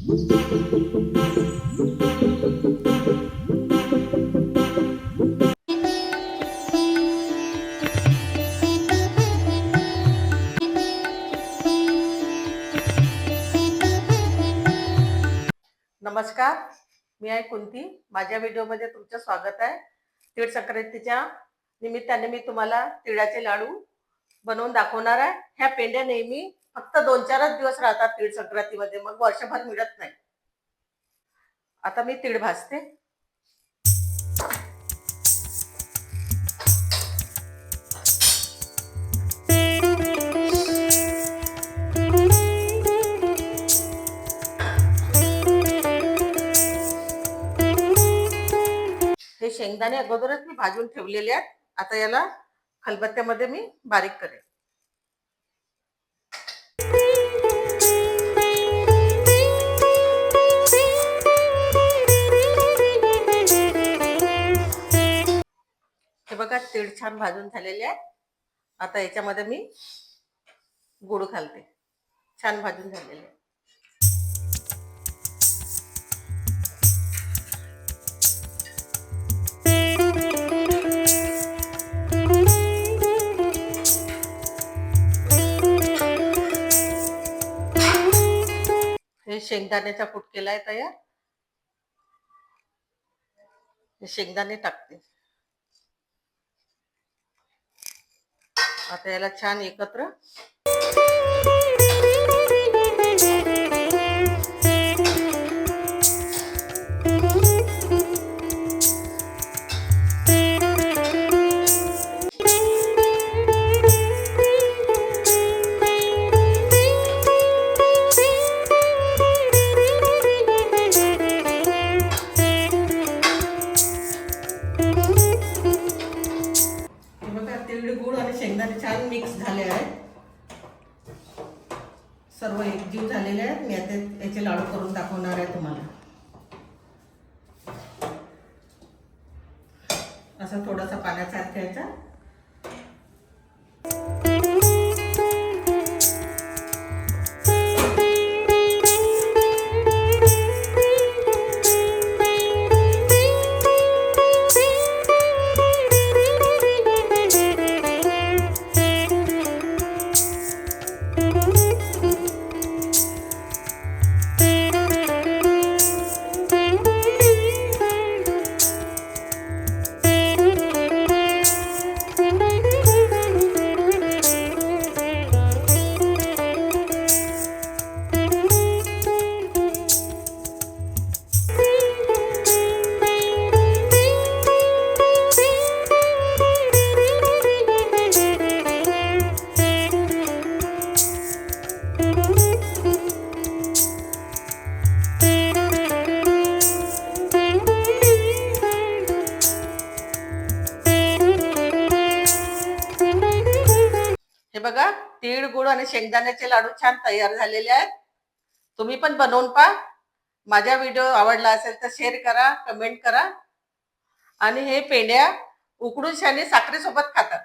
नमस्कार, मी आहे कुंती. माझ्या व्हिडिओमध्ये तुमचं स्वागत आहे. तीळ संक्रांतीच्या निमित्ताने मी तुम्हाला तिळाचे लाडू बनवून दाखवणार आहे. ह्या पेंड्या नेहमी फक्त 2-4च दिवस राहतात तीळ संक्रांतीमध्ये, मग वर्षभर मिळत नाही. आता मी तीळ भाजते. हे शेंगदाणे अगोदरच मी भाजून ठेवलेले आहेत. आता याला खलबत्त्यामध्ये मी बारीक करेन. हे बघा, तीळ छान भाजून झालेले आहे. आता याच्यामध्ये मी गूळ घालते. छान भाजून झालेले आहे. हे शेंगदाण्याचा कूट केलाय तयार. हे शेंगदाणे टाकते. आता याला छान एकत्र गुळ आणि शेंगदाणे छान मिक्स झाले आहेत. सर्व एकजीव झालेले आहेत. मी आता याचे लाडू करून दाखवणार आहे तुम्हाला. असं थोडासा पाण्याचा हात घ्यायचा. हे बघा, तीळ गुळ आणि शेंगदाण्याचे लाडू छान तयार झालेले आहेत. तुम्ही पण बनवून पहा. माझा व्हिडिओ आवडला असेल तर शेअर करा, कमेंट करा. आणि हे पेंड्या उकडून शाने साखरेसोबत खातात.